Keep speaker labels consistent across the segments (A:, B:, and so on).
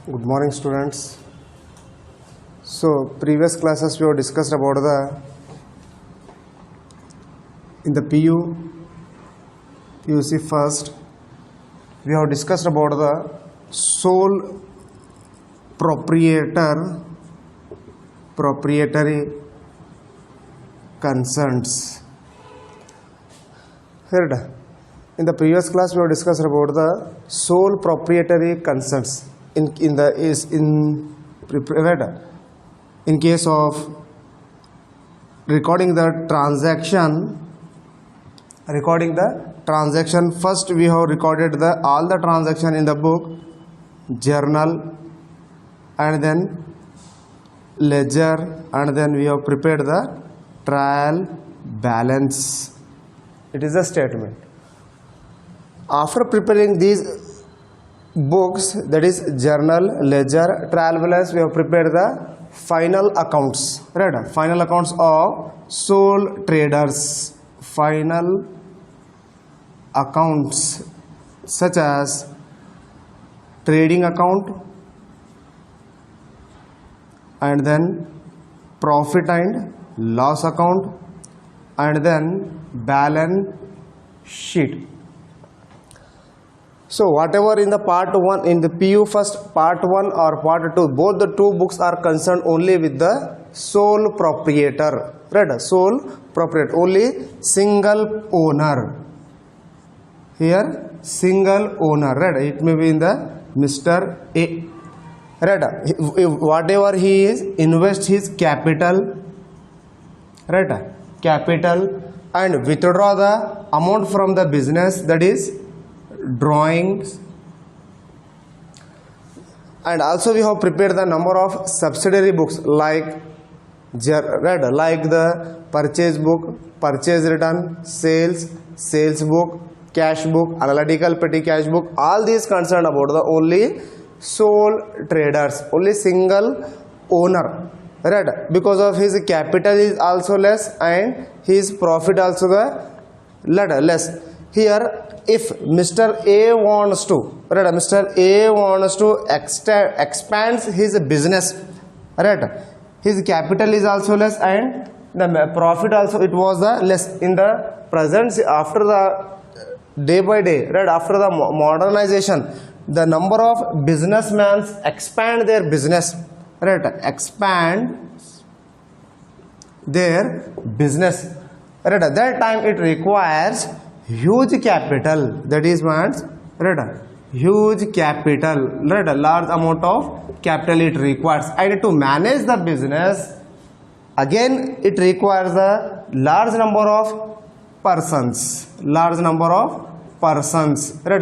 A: Good morning, students. So, previous classes we have discussed about in the PUC first, we have discussed about the sole proprietary concerns. Heard? In the previous class, we have discussed about the sole proprietary concerns. In case of recording the transaction, first we have recorded all the transaction in the book, journal, and then ledger, and then we have prepared the trial balance. It is a statement. After preparing these books, that is journal, ledger, trial balance, we have prepared the final accounts, right? Final accounts of sole traders. Final accounts such as trading account, and then profit and loss account, and then balance sheet. So whatever in the part 1, in the PU first part 1 or part 2, both the two books are concerned only with the sole proprietor, right? Sole proprietor, only single owner. Here single owner, right? It may be in the Mr. A, right? Whatever he is, invest his capital, right? Capital, and withdraw the amount from the business, that is drawings. And also we have prepared the number of subsidiary books like the purchase book, purchase return, sales book, cash book, analytical petty cash book. All these concerned about the only sole traders, only single owner, right? Because of his capital is also less and his profit also the less. Here if Mr. A wants to, right, Mr. A wants to expand his business, right, his capital is also less and the profit also it was the less. In the present, after the day by day, right, after the modernization, the number of businessmen expand their business, right, expand their business, right. At that time it requires huge capital, that is means, right, huge capital, right, a large amount of capital it requires. And to manage the business, again it requires a large number of persons, right?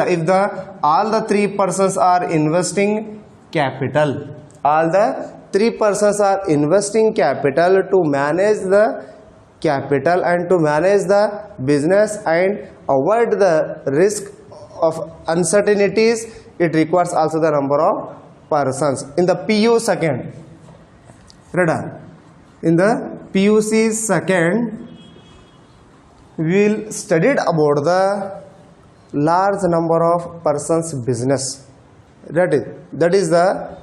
A: If all the three persons are investing capital, to manage the capital and to manage the business and avoid the risk of uncertainties, it requires also the number of persons. In the PU second, right, in the PUC second, we will study about the large number of persons business, that is the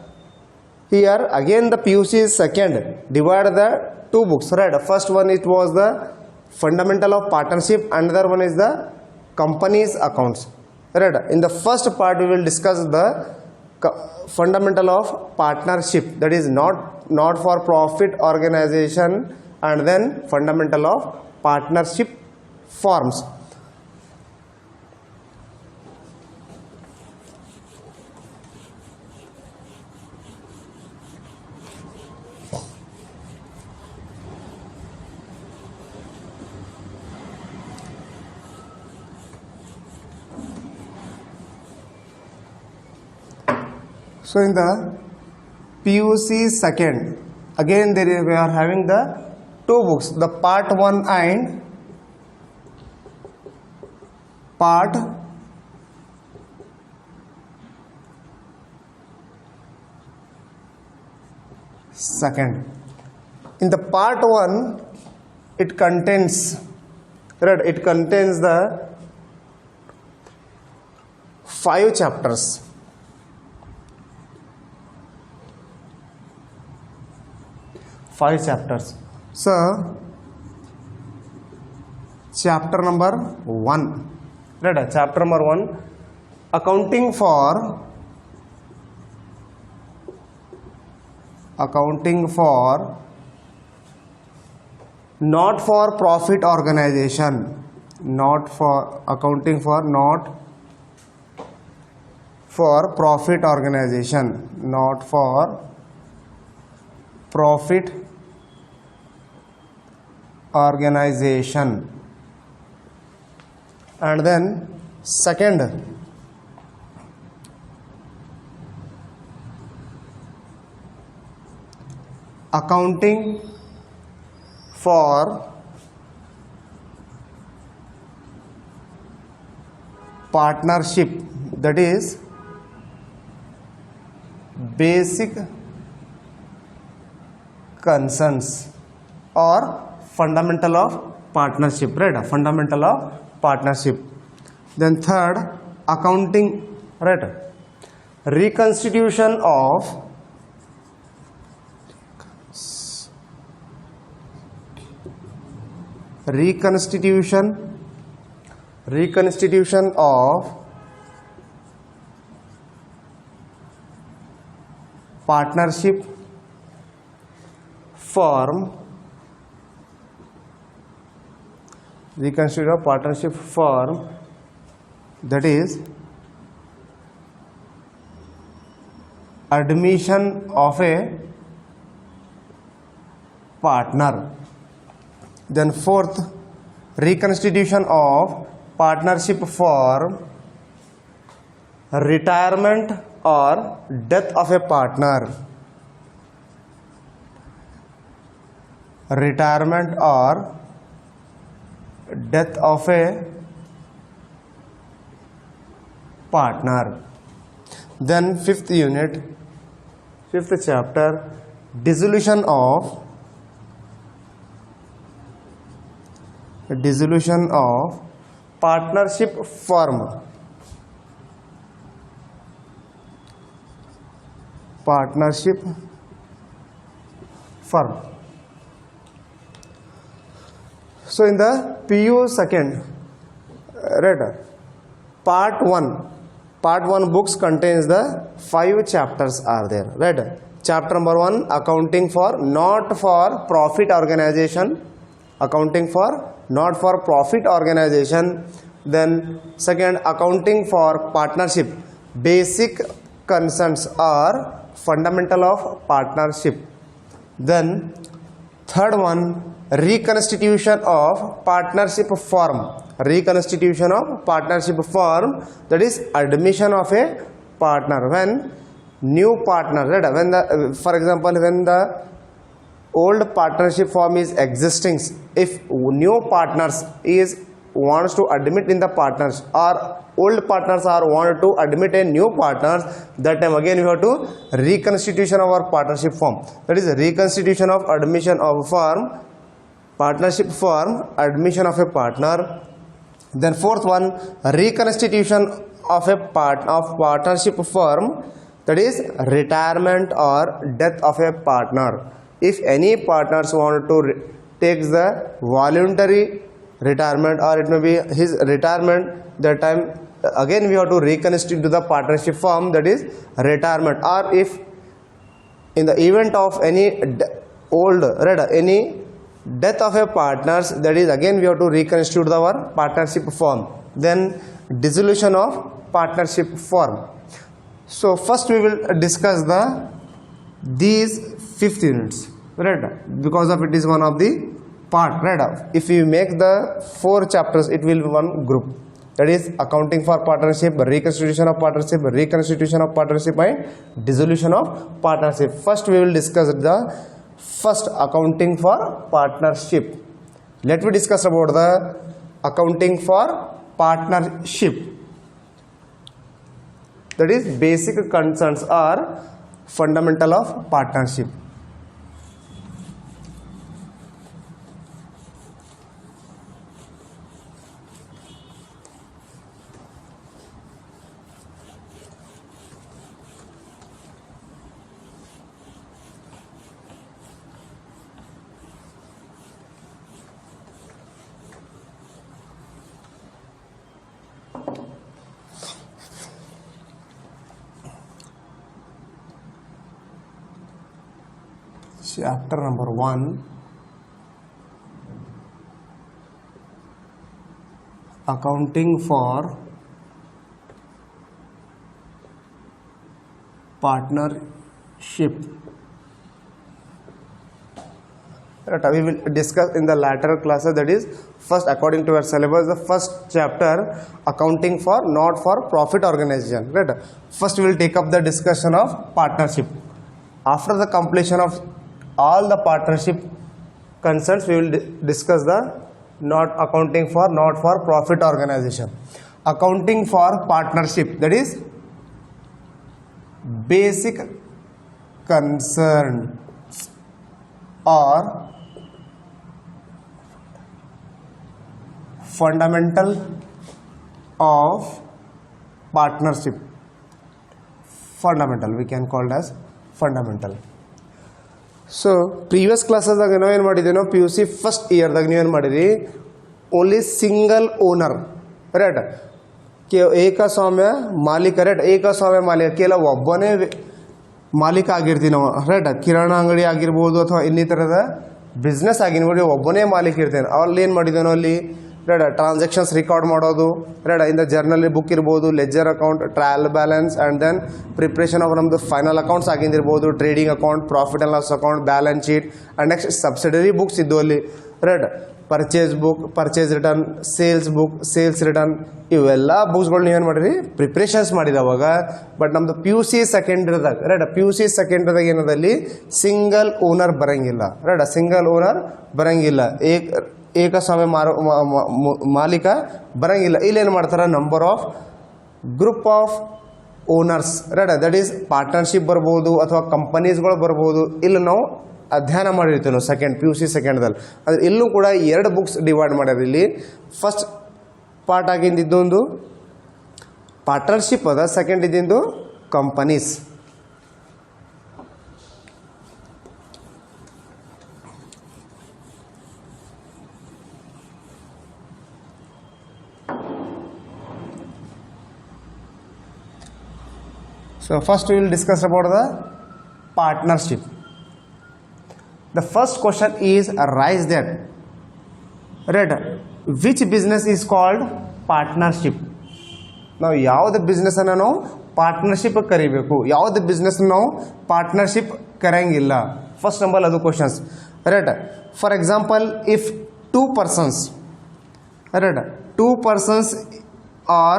A: here again the PUC second divide the two books, right? First one it was the fundamental of partnership, another one is the company's accounts, right? In the first part we will discuss the fundamental of partnership, that is not for profit organization, and then fundamental of partnership forms. So in the PUC second, again we are having the two books, the part 1 and part second. In the part 1, it contains, right, it contains the 5 chapters. 5 chapters. So chapter number 1, right? Chapter number 1, accounting for not for profit organization, not for accounting for not for profit organization, not for profit organization. And then second, accounting for partnership, that is basic concerns or fundamental of partnership, right? Fundamental of partnership. Then third, accounting, right? Reconstitution of partnership firm, that is admission of a partner. Then fourth, reconstitution of partnership for retirement or death of a partner, retirement or death of a partner. Then fifth unit, fifth chapter, dissolution of partnership firm, So in the PU second, right, part 1 books contains the 5 chapters are there, right? Chapter number 1, accounting for not for profit organization, then second, accounting for partnership, basic concerns or fundamental of partnership. Then third one, reconstitution of partnership firm, that is admission of a partner. When new partner, right? When the for example, when the old partnership firm is existing, if new partners wants to admit in the partners, or old partners are wanted to admit a new partners, that time again we have to reconstitution of our partnership firm, that is reconstitution of admission of firm, partnership firm, admission of a partner. Then fourth one, reconstitution of a partnership firm, that is retirement or death of a partner. If any partners want to take the voluntary retirement, or it may be his retirement, that time again we have to reconstitute to the partnership firm, that is retirement. Or if in the event of any any death of a partners, that is again we have to reconstitute our partnership firm. Then dissolution of partnership firm. So first we will discuss these 5th units, right? Because of it is one of the part, right? If you make the 4 chapters, it will be one group, that is accounting for partnership, reconstitution of partnership, and dissolution of partnership. First we will discuss the first, accounting for partnership. Let me discuss about the accounting for partnership, that is basic concerns or fundamental of partnership. chapter number 1, accounting for partnership. Right, we will discuss in the later classes, that is first according to our syllabus the first chapter accounting for not for profit organization. Right, first we will take up the discussion of partnership. After the completion of all the partnership concerns, we will discuss the not accounting for not for profit organization. Accounting for partnership, that is basic concern or fundamental of partnership. Fundamental, we can call it as fundamental. So previous ಕ್ಲಾಸಸ್ದಾಗ ನಾವೇನು ಮಾಡಿದ್ವಿ, ನಾವು P U C first ಇಯರ್ದಾಗ ನೀವೇನು ಮಾಡಿದ್ರಿ, only single owner right, ಏಕಸ್ವಾಮ್ಯ ಮಾಲೀಕ right, ಏಕಸ್ವಾಮ್ಯ ಮಾಲೀಕ ಕೇವಲ ಒಬ್ಬನೇ ಮಾಲೀಕ ಆಗಿರ್ತೀವಿ ನಾವು ರೈಟ್. ಕಿರಾಣ ಅಂಗಡಿ ಆಗಿರ್ಬೋದು ಅಥವಾ ಇನ್ನಿತರದ ಬಿಸ್ನೆಸ್ ಆಗಿರ್ಬೋದು, ಒಬ್ಬನೇ ಮಾಲೀಕ ಇರ್ತೇನೆ. ಅಲ್ಲಿ ಏನು ಮಾಡಿದ್ವಿ ನಾವು ಅಲ್ಲಿ ರೈಟ್, ಟ್ರಾನ್ಸಾಕ್ಷನ್ಸ್ ರೆಕಾರ್ಡ್ ಮಾಡೋದು ರೈಟ್, ಇಂದ ಜರ್ನಲ್ ಬುಕ್ ಇರ್ಬೋದು, ledger account, trial balance and then preparation of ನಮ್ಮದು ಫೈನಲ್ ಅಕೌಂಟ್ಸ್ ಆಗಿರ್ಬೋದು, trading account, profit and loss account, balance sheet and next subsidiary books ಇದ್ದು ಅಲ್ಲಿ right. Purchase book, purchase return, sales book, sales return, ಇವೆಲ್ಲ ಬುಕ್ಸ್ಗಳು ನೀವೇನು ಮಾಡಿರಿ preparations ಮಾಡಿದವಾಗ. But ನಮ್ಮದು ಪಿ ಯು ಸಿ ಸೆಕೆಂಡ್ರಿದಾಗ ರೈಟ್, ಪಿ ಯು ಸಿ ಸೆಕೆಂಡ್ರಿದಾಗ ಏನದಲ್ಲಿ ಸಿಂಗಲ್ ಓನರ್ ಬರೋಂಗಿಲ್ಲ ರೈಟ್, ಸಿಂಗಲ್ ಓನರ್ ಬರೋಂಗಿಲ್ಲ, ಏಕಸ್ವಾಮ್ಯ ಮಾಲೀಕ ಬರೋಂಗಿಲ್ಲ. ಇಲ್ಲೇನು ಮಾಡ್ತಾರೆ, number of group of owners right, that is partnership ಬರ್ಬೋದು ಅಥವಾ ಕಂಪನೀಸ್ಗಳು ಬರ್ಬೋದು. ಇಲ್ಲಿ ನಾವು ಅಧ್ಯಯನ ಮಾಡಿರ್ತೀವಿ ನಾವು ಸೆಕೆಂಡ್ ಪಿ ಯು ಸಿ ಸೆಕೆಂಡ್ದಲ್ಲಿ. ಅಂದರೆ ಇಲ್ಲೂ ಕೂಡ 2 ಬುಕ್ಸ್ ಡಿವೈಡ್ ಮಾಡ್ಯಾರ. ಇಲ್ಲಿ ಫಸ್ಟ್ ಪಾರ್ಟ್ ಆಗಿಂದಿದ್ದೊಂದು ಪಾರ್ಟ್ನರ್ಶಿಪ್ ಅದ, ಸೆಕೆಂಡ್ ಇದ್ದಿಂದು companies. So first we will discuss about the partnership. The first question is arise that right, which business is called partnership? ನಾವು ಯಾವ್ದು ಬಿಸ್ನೆಸ್ ಅನ್ನು ನಾವು ಪಾರ್ಟ್ನರ್ಶಿಪ್ ಕರಿಬೇಕು, ಯಾವ್ದು ಬಿಸ್ನೆಸ್ ನಾವು ಪಾರ್ಟ್ನರ್ಶಿಪ್ ಕರೆಯಂಗಿಲ್ಲ. ಫಸ್ಟ್ ನಂಬರ್ ಅದು questions right. For example, if 2 persons right, 2 persons or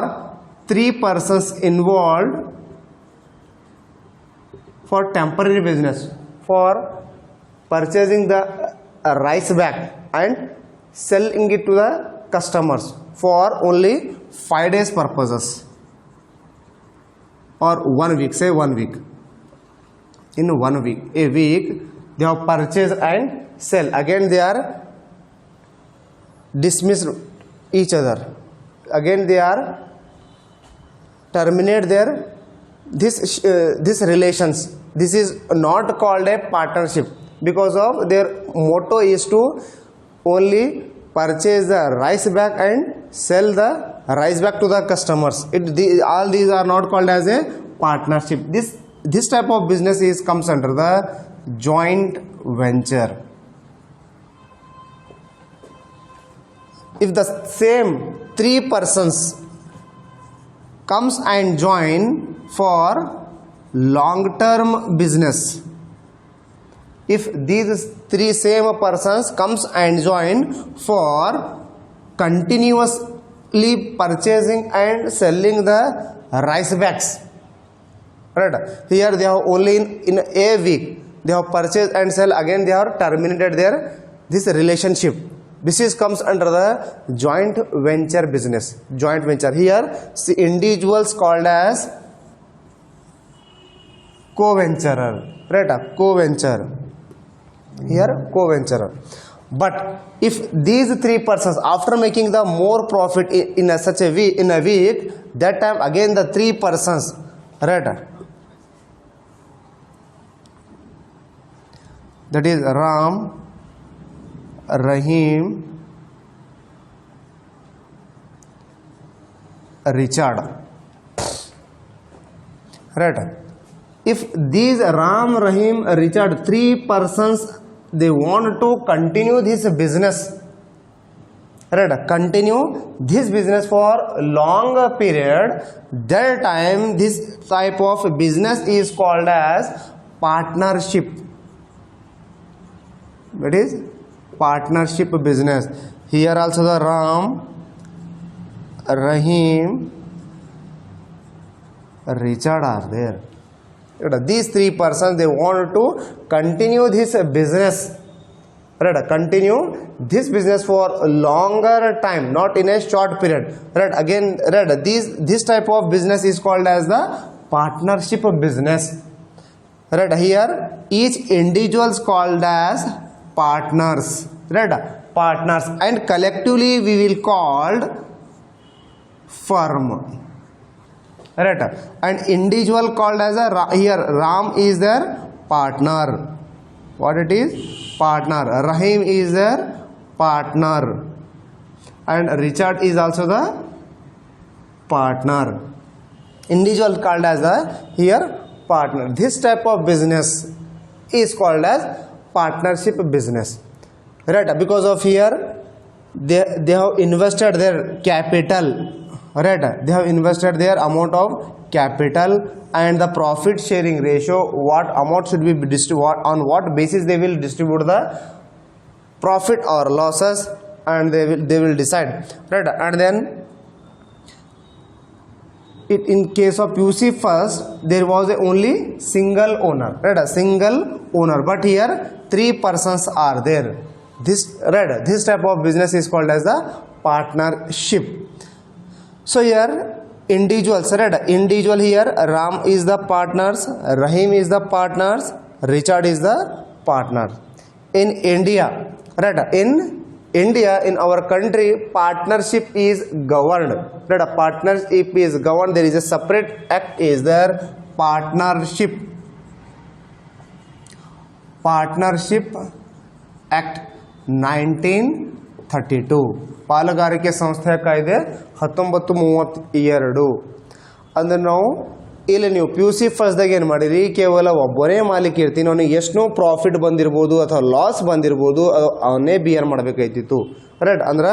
A: 3 persons involved for temporary business, for purchasing the rice bag and selling it to the customers for only 5 days purposes or 1 week, say 1 week. In 1 week, a week they have purchased and sell, again they are dismissed each other, again they are terminate their this relations. This is not called a partnership because of their motto is to only purchase the rice bag and sell the rice bag to the customers. All these are not called as a partnership. This type of business comes under the joint venture. If the same 3 persons comes and join for long term business, if these 3 same persons comes and join for continuously purchasing and selling the rice bags right, here they have only in a week they have purchased and sell, again they have terminated their this relationship. This is comes under the joint venture business. Joint venture, here see individuals called as co-venturer right, co-venture, here co-venturer. But if these 3 persons after making the more profit in such a week, in a week, that time again the 3 persons right, that is Ram, Rahim, Richard right, if these Ram, Rahim, Richard, three persons, they want to continue this business, right, continue this business for longer period, that time this type of business is called as partnership. That is partnership business. Here also the Ram, Rahim, Richard are there. These three persons, they want to continue this business, right, continue this business for a longer time, not in a short period, right. Again, right, this type of business is called as the partnership business, right. Here each individual is called as partners, right, partners, and collectively we will called firm, right, and individual called as a here Ram is their partner. What it is? Partner. Rahim is their partner, and Richard is also the partner. Individual called as a here partner. This type of business is called as partnership business, right, because of here they have invested their capital, right, they have invested their amount of capital, and the profit sharing ratio, what amount should be distributed, on what basis they will distribute the profit or losses, and they will decide, right. And then in case of PUC first, there was only single owner, right, a single owner, but here three persons are there. This, right, this type of business is called as the partnership. So here individuals, right, individual here Ram is the partners, Rahim is the partners, Richard is the partner. In India, right, in India, in our country, partnership is governed, right, a partnership is governed. There is a separate act is there, partnership act 1932, ಪಾಲುಗಾರಿಕೆ ಸಂಸ್ಥೆಯ ಕಾಯ್ದೆ 1932. ಅಂದ್ರೆ ನಾವು ಇಲ್ಲಿ ನೀವು P U C ಫಸ್ಟ್ದಾಗ ಏನು ಮಾಡಿರಿ, ಕೇವಲ ಒಬ್ಬರೇ ಮಾಲೀಕ ಇರ್ತೀನಿ, ಅವನಿಗೆ ಎಷ್ಟು ಪ್ರಾಫಿಟ್ ಬಂದಿರ್ಬೋದು ಅಥವಾ ಲಾಸ್ ಬಂದಿರ್ಬೋದು ಅವನ್ನೇ ಬಿಯರ್ ಮಾಡಬೇಕಾಯ್ತಿತ್ತು, ರೈಟ್. ಅಂದ್ರೆ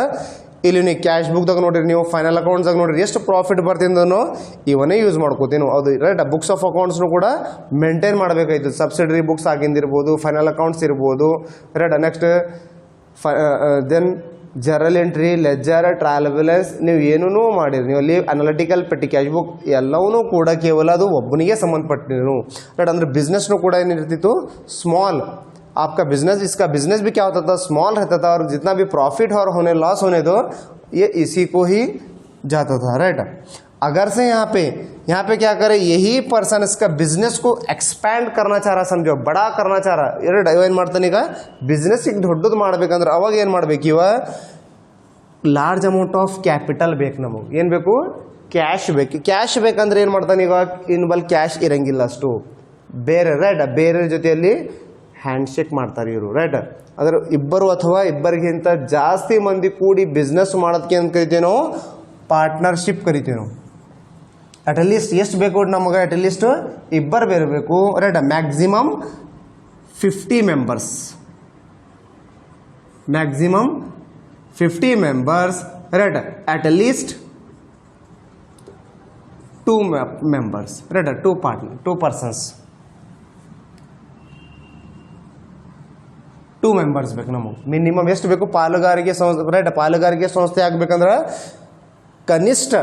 A: ಇಲ್ಲಿ ನೀವು ಕ್ಯಾಶ್ ಬುಕ್ದಾಗ ನೋಡಿರಿ, ನೀವು ಫೈನಲ್ ಅಕೌಂಟ್ಸ್ದಾಗ ನೋಡಿರಿ ಎಷ್ಟು ಪ್ರಾಫಿಟ್ ಬರ್ತಿದ್ದನೋ ಇವನೇ ಯೂಸ್ ಮಾಡ್ಕೋತೀನಿ, ಅದು ರೈಟ್. ಬುಕ್ಸ್ ಆಫ್ ಅಕೌಂಟ್ಸ್ನು ಕೂಡ ಮೇಂಟೈನ್ ಮಾಡಬೇಕಾಯ್ತು, ಸಬ್ಸಿಡರಿ ಬುಕ್ಸ್ ಆಗಿಂದಿರ್ಬೋದು, ಫೈನಲ್ ಅಕೌಂಟ್ಸ್ ಇರ್ಬೋದು, right. Next then journal entry, ledger, trial balance, ನೀವು ಏನೂ ಮಾಡಿರಿ, ನೀವು ಅಲ್ಲಿ ಅನಾಲಿಟಿಕಲ್ ಪೆಟ್ಟಿ, ಕ್ಯಾಶ್ ಬುಕ್ ಎಲ್ಲವೂ ಕೂಡ ಕೇವಲ ಅದು ಒಬ್ಬನಿಗೆ ಸಂಬಂಧಪಟ್ಟಿರು, ರೈಟ್. ಅಂದರೆ ಬಿಸ್ನೆಸ್ನು ಕೂಡ ಏನಿರ್ತಿತ್ತು ಸ್ಮಾಲ್, आपका बिजनेस, इसका बिजनेस भी क्या होता था, स्मॉल रहता था, और जितना भी प्रॉफिट और होने लॉस होने दो ये इसी को ही जाता था, राइट. अगर से यहाँ पे क्या करे, यही पर्सन इसका बिजनेस को एक्सपैंड करना चाह रहा, समझो बड़ा करना चाह रहा, रೈಟ್. ಏನು ಮಾಡ್ತಾನೆ ಈಗ ಬಿಸ್ನೆಸ್ ಈಗ ದೊಡ್ಡದು ಮಾಡ್ಬೇಕಂದ್ರೆ ಅವಾಗ ಏನು ಮಾಡ್ಬೇಕು, ಇವ ಲಾರ್ಜ್ ಅಮೌಂಟ್ ಆಫ್ ಕ್ಯಾಪಿಟಲ್ ಬೇಕು, ನಮಗೆ ಏನು ಬೇಕು, ಕ್ಯಾಶ್ ಬೇಕು. ಕ್ಯಾಶ್ ಬೇಕಂದ್ರೆ ಏನು ಮಾಡ್ತಾನೆ, ಈಗ ಇನ್ಬಲ್ ಕ್ಯಾಶ್ ಇರಂಗಿಲ್ಲ ಅಷ್ಟು, ಬೇರೆ, ರೈಟ್, ಬೇರೆ ಜೊತೆಯಲ್ಲಿ ಹ್ಯಾಂಡ್ಶೇಕ್ ಮಾಡ್ತಾರೆ ಇವರು, ರೈಟ್. ಅಂದ್ರೆ ಇಬ್ಬರು ಅಥವಾ ಇಬ್ಬರಿಗಿಂತ ಜಾಸ್ತಿ ಮಂದಿ ಕೂಡಿ ಬಿಸ್ನೆಸ್ ಮಾಡೋದಕ್ಕೆ ಏನು ಕರಿತೀವಿ ನಾವು, ಪಾರ್ಟ್ನರ್ಶಿಪ್ ಕರಿತೀವಿ ನಾವು. ಅಟ್ಲೀಸ್ಟ್ ಎಷ್ಟು ಬೇಕು ನಮಗೆ, ಅಟ್ಲೀಸ್ಟ್ ಇಬ್ಬರು ಬೇರಬೇಕು, right. Maximum 50 members, maximum 50 members, right. At least 2 members, right, 2 persons, 2 members ಬೇಕು ನಮಗೆ. ಮಿನಿಮಮ್ ಎಷ್ಟು ಬೇಕು, ಪಾಲುಗಾರಿಕೆ ಸಂಸ್ಥೆ, ರೈಟ್. ಪಾಲುಗಾರಿಕೆ ಸಂಸ್ಥೆ ಆಗಬೇಕಂದ್ರೆ ಕನಿಷ್ಠ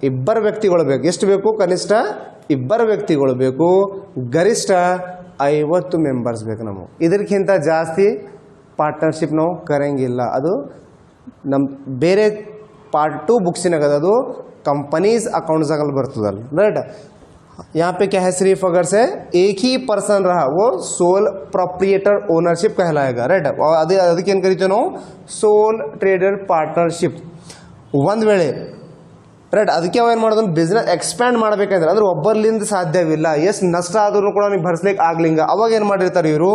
A: ಇಬ್ಬರು ವ್ಯಕ್ತಿಗಳು ಬೇಕು. ಎಷ್ಟು ಬೇಕು, ಕನಿಷ್ಠ ಇಬ್ಬರು ವ್ಯಕ್ತಿಗಳು ಬೇಕು, ಗರಿಷ್ಠ 50 ಮೆಂಬರ್ಸ್ ಬೇಕು ನಮಗೆ. ಇದಕ್ಕಿಂತ ಜಾಸ್ತಿ ಪಾರ್ಟ್ನರ್ಶಿಪ್ ನಾವು ಕರಂಗಿಲ್ಲ. ಅದು ನಮ್ಮ ಬೇರೆ ಪಾರ್ಟ್ 2 ಬುಕ್ಸಿನಾಗ ಅದು ಕಂಪನೀಸ್ ಅಕೌಂಟ್ಸಾಗಲ್ಲಿ ಬರ್ತದಲ್ಲ, ರೈಟ್. यहाँ पे क्या है, सिर्फ अगर से एक ही पर्सन रहा वो सोल प्रोप्रिएटर ओनरशिप कहलाएगा, राइट. ಅದಕ್ಕೆ ಏನು ಕರಿತೀವಿ ನಾವು, ಸೋಲ್ ಟ್ರೇಡರ್ ಪಾರ್ಟ್ನರ್ಶಿಪ್. ಒಂದು ವೇಳೆ, ರೈಟ್, ಅದಕ್ಕೆ ಅವ ಏನು ಮಾಡೋದು, ಬಿಸ್ನೆಸ್ ಎಕ್ಸ್ಪ್ಯಾಂಡ್ ಮಾಡಬೇಕಂದ್ರೆ ಅಂದ್ರೆ ಒಬ್ಬರ್ಲಿಂದ ಸಾಧ್ಯವಿಲ್ಲ, ಎಷ್ಟು ನಷ್ಟ ಆದ್ರೂ ಕೂಡ ನೀವು ಭರಿಸ್ಲಿಕ್ಕೆ ಆಗ್ಲಿಂಗ, ಅವಾಗ ಏನು ಮಾಡಿರ್ತಾರೆ ಇವರು,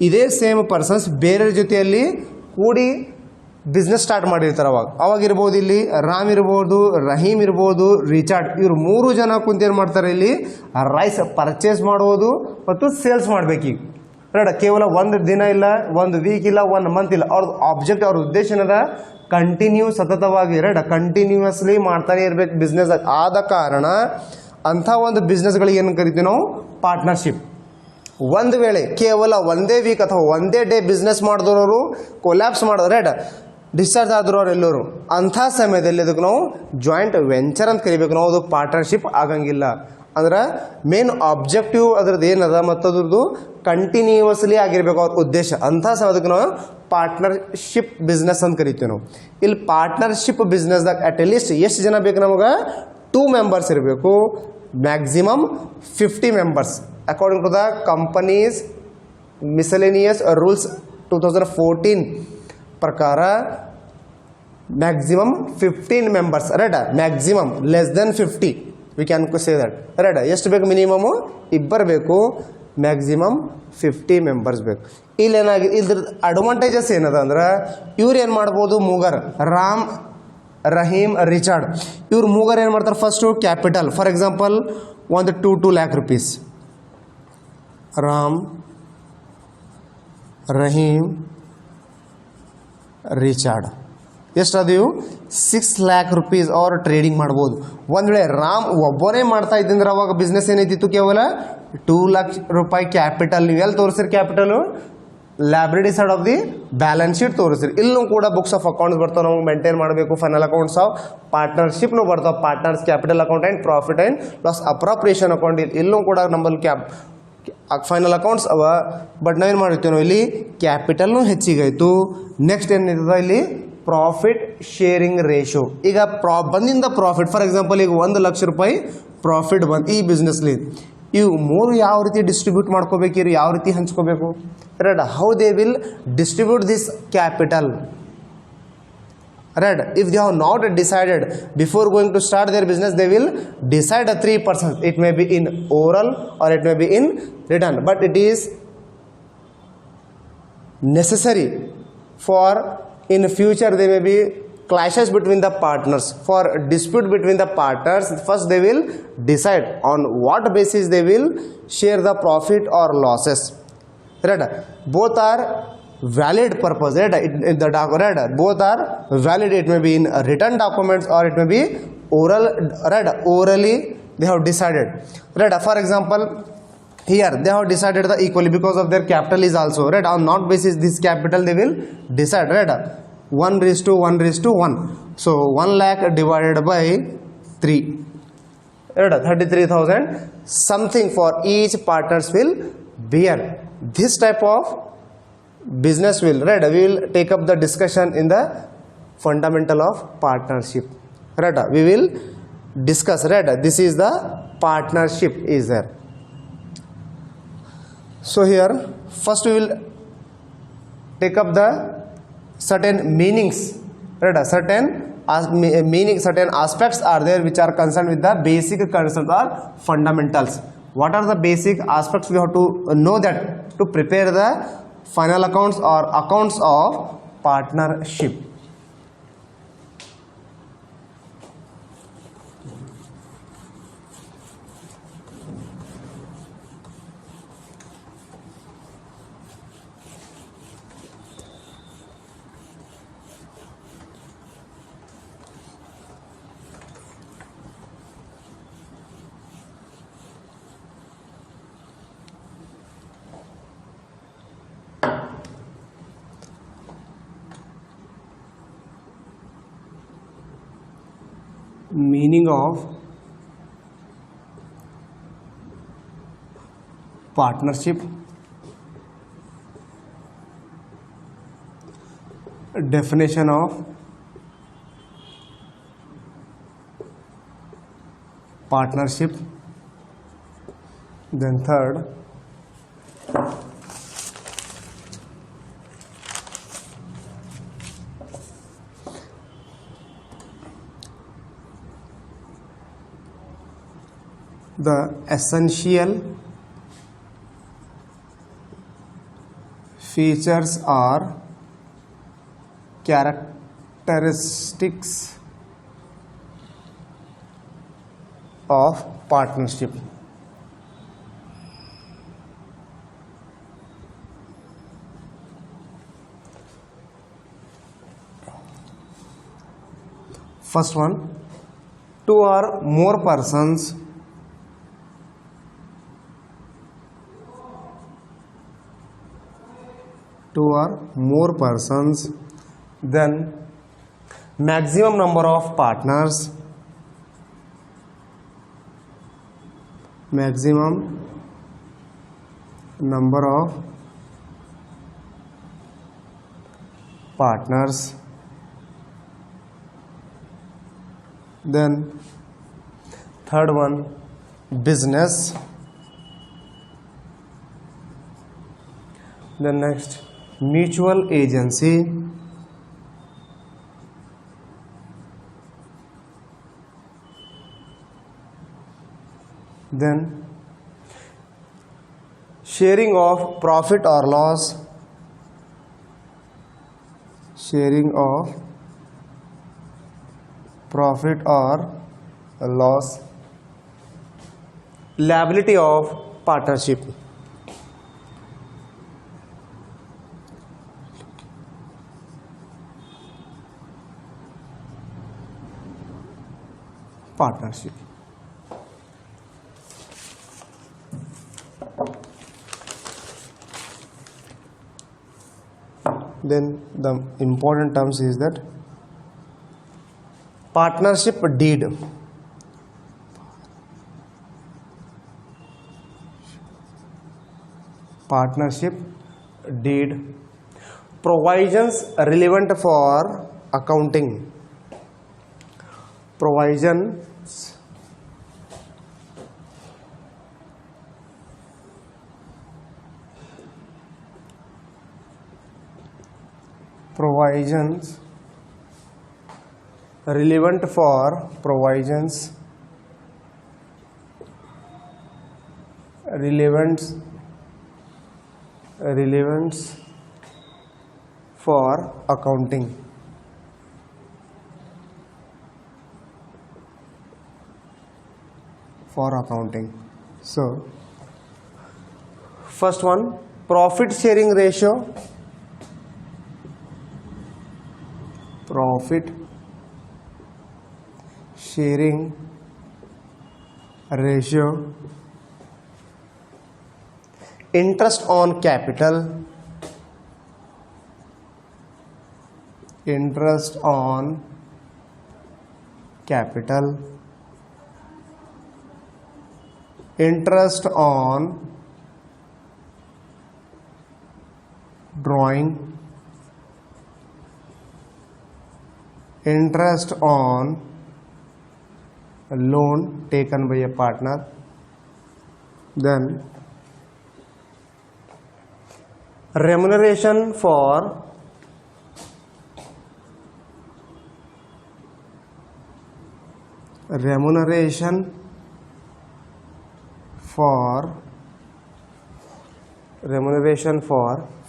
A: ಇದೇ ಸೇಮ್ ಪರ್ಸನ್ಸ್ ಬೇರೆ ಜೊತೆಯಲ್ಲಿ ಕೂಡಿ ಬಿಸ್ನೆಸ್ ಸ್ಟಾರ್ಟ್ ಮಾಡಿರ್ತಾರೆ. ಅವಾಗ ಇರ್ಬೋದು ಇಲ್ಲಿ ರಾಮ್ ಇರ್ಬೋದು, ರಹೀಮ್ ಇರ್ಬೋದು, ರಿಚಾರ್ಡ್, ಇವ್ರು 3 ಜನ ಕುಂತೇನು ಮಾಡ್ತಾರೆ ಇಲ್ಲಿ ರೈಸ್ ಪರ್ಚೇಸ್ ಮಾಡೋದು ಮತ್ತು ಸೇಲ್ಸ್ ಮಾಡ್ಬೇಕೀಗ. ರೈಟ್, ಕೇವಲ ಒಂದು ದಿನ ಇಲ್ಲ, ಒಂದು ವೀಕ್ ಇಲ್ಲ, 1 ಮಂತ್ ಇಲ್ಲ, ಅವ್ರದ್ದು ಆಬ್ಜೆಕ್ಟ್, ಅವ್ರ ಉದ್ದೇಶ ಏನದ ಕಂಟಿನ್ಯೂ ಸತತವಾಗಿ ರೈಟ್ ಕಂಟಿನ್ಯೂಸ್ಲಿ ಮಾಡ್ತಾನೆ ಇರ್ಬೇಕು ಬಿಸ್ನೆಸ್. ಆದ ಕಾರಣ ಅಂಥ ಒಂದು ಬಿಸ್ನೆಸ್ಗಳಿಗೆ ಏನು ಕರಿತೀವಿ ನಾವು ಪಾರ್ಟ್ನರ್ಶಿಪ್. ಒಂದು ವೇಳೆ ಕೇವಲ ಒಂದೇ ವೀಕ್ ಅಥವಾ ಒಂದೇ ಡೇ ಬಿಸ್ನೆಸ್ ಮಾಡಿದವರು ಕೊಲ್ಯಾಪ್ಸ್ ಮಾಡೋದು ರೈಟ್ ಡಿಸ್ಚಾರ್ಜ್ ಆದ್ರು ಅವ್ರು ಎಲ್ಲರೂ, ಅಂಥ ಸಮಯದಲ್ಲಿ ಅದಕ್ಕೆ ನಾವು ಜಾಯಿಂಟ್ ವೆಂಚರ್ ಅಂತ ಕರಿಬೇಕು ನಾವು. ಅದು ಪಾರ್ಟ್ನರ್ಶಿಪ್ ಆಗಂಗಿಲ್ಲ. ಅಂದ್ರೆ ಮೇನ್ ಆಬ್ಜೆಕ್ಟಿವ್ ಅದ್ರದ್ದು ಏನದ ಮತ್ತು ಅದ್ರದ್ದು ಕಂಟಿನ್ಯೂಸ್ಲಿ ಆಗಿರಬೇಕು ಅವ್ರ ಉದ್ದೇಶ. ಅಂಥ ಸಮಯಕ್ಕೆ ನಾವು ಪಾರ್ಟ್ನರ್ಶಿಪ್ ಬಿಸ್ನೆಸ್ ಅಂತ ಕರಿತೀವಿ ನಾವು. ಇಲ್ಲಿ ಪಾರ್ಟ್ನರ್ಶಿಪ್ ಬಿಸ್ನೆಸ್ದಾಗ ಅಟ್ ಲೀಸ್ಟ್ ಎಷ್ಟು ಜನ ಬೇಕು ನಮಗೆ? 2 ಮೆಂಬರ್ಸ್ ಇರಬೇಕು, maximum 50 members. According to the companies miscellaneous rules 2014 ಪ್ರಕಾರ maximum 15 members right. Maximum less than 50 we can say that right. ಎಷ್ಟು ಬೇಕು? ಮಿನಿಮಮು 2 ಬೇಕು, ಮ್ಯಾಕ್ಸಿಮಮ್ 50 ಮೆಂಬರ್ಸ್ ಬೇಕು. ಇಲ್ಲೇನಾಗಿ ಇದ್ರ ಅಡ್ವಾಂಟೇಜಸ್ ಏನದ ಅಂದ್ರೆ ಇವ್ರು ಏನು ಮಾಡ್ಬೋದು? ಮೂಗರ್ ರಾಮ್, ರಹೀಮ್, ರಿಚಾರ್ಡ್, ಇವ್ರು ಮೂಗರ್ ಏನು ಮಾಡ್ತಾರೆ? ಫಸ್ಟು ಕ್ಯಾಪಿಟಲ್, ಫಾರ್ ಎಕ್ಸಾಂಪಲ್ ಒಂದು 2 lakh rupees. Ram, Rahim, Richard ಎಷ್ಟದಿವು? 6 lakh rupees ಅವ್ರು ಟ್ರೇಡಿಂಗ್ ಮಾಡ್ಬೋದು. ಒಂದು ವೇಳೆ ರಾಮ್ ಒಬ್ಬನೇ ಮಾಡ್ತಾ ಇದ್ದಂದ್ರೆ ಅವಾಗ ಬಿಸ್ನೆಸ್ ಏನೈತಿತ್ತು? ಕೇವಲ 2 lakh ರೂಪಾಯಿ ಕ್ಯಾಪಿಟಲ್. ನೀವು ಎಲ್ಲಿ ತೋರಿಸಿರಿ capital? Library side of the balance sheet ತೋರಿಸ್ರಿ. ಇಲ್ಲೂ ಕೂಡ ಬುಕ್ಸ್ ಆಫ್ ಅಕೌಂಟ್ಸ್ ಬರ್ತಾವೆ, ನಾವು ಮೇಂಟೈನ್ ಮಾಡಬೇಕು. ಫೈನಲ್ ಅಕೌಂಟ್ಸ್ ಆಫ್ ಪಾರ್ಟ್ನರ್ಶಿಪ್ನು ಬರ್ತಾವೆ, partners capital account and profit and loss appropriation account. ಇಲ್ಲೂ ಕೂಡ ನಮ್ಮಲ್ಲಿ ಫೈನಲ್ ಅಕೌಂಟ್ಸ್ ಅವ. ಬಟ್ ನಾವೇನು ಮಾಡಿರ್ತೀವಿ ನಾವು ಇಲ್ಲಿ ಕ್ಯಾಪಿಟಲ್ನು ಹೆಚ್ಚಿಗಾಯಿತು. ನೆಕ್ಸ್ಟ್ ಏನಿರ್ತದೆ ಇಲ್ಲಿ ಪ್ರಾಫಿಟ್ ಶೇರಿಂಗ್ ರೇಷೋ. ಈಗ ಬಂದಿಂದ ಪ್ರಾಫಿಟ್, ಫಾರ್ ಎಕ್ಸಾಂಪಲ್ ಈಗ 1 ಲಕ್ಷ ರೂಪಾಯಿ ಪ್ರಾಫಿಟ್ ಬಂದು ಈ ಬಿಸ್ನೆಸ್ಲಿ, ಇವು 3 ಯಾವ ರೀತಿ ಡಿಸ್ಟ್ರಿಬ್ಯೂಟ್ ಮಾಡ್ಕೋಬೇಕಿರಿ, ಯಾವ ರೀತಿ ಹಂಚ್ಕೋಬೇಕು right? How they will distribute this capital right? If they have not decided before going to start their business, they will decide a 3%. It may be in oral or it may be in written, but it is necessary for in future there may be clashes between the partners. For dispute between the partners, first they will decide on what basis they will share the profit or losses, right? Both are valid purpose, right? Right? Both are valid. It may be in written documents or it may be oral, right? Orally they have decided, right? For example, here they have decided the equally because of their capital is also right. On not basis this capital they will decide, right? 1:1:1. So 1 lakh divided by 3, right? 33,000 something for each partners will bear. This type of business will, right? We will take up the discussion in the fundamental of partnership, right? We will discuss, right? This is the partnership is there. So here first we will take up the certain meanings, right? Certain meaning, certain aspects are there which are concerned with the basic concepts or fundamentals. What are the basic aspects? We have to know that to prepare the final accounts or accounts of partnership. Meaning of partnership, definition of partnership, then third, the essential features or characteristics of partnership. First one, two or more persons then maximum number of partners, then third one, business, then next, mutual agency, then sharing of profit or loss, liability of partnership. Then the important terms is that partnership deed, provisions relevant for accounting, provisions relevant for accounting. So first one, profit sharing ratio, interest on capital, interest on drawing, interest on a loan taken by a partner, then remuneration for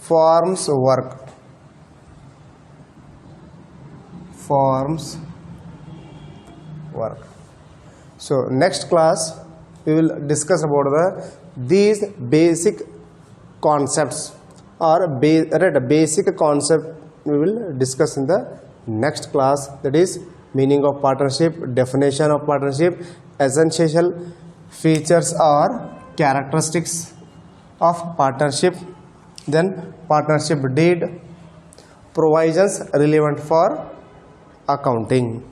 A: forms work. So next class we will discuss about these basic concepts or basic concept we will discuss in the next class, that is meaning of partnership, definition of partnership, essential features or characteristics of partnership, then partnership deed, provisions relevant for accounting.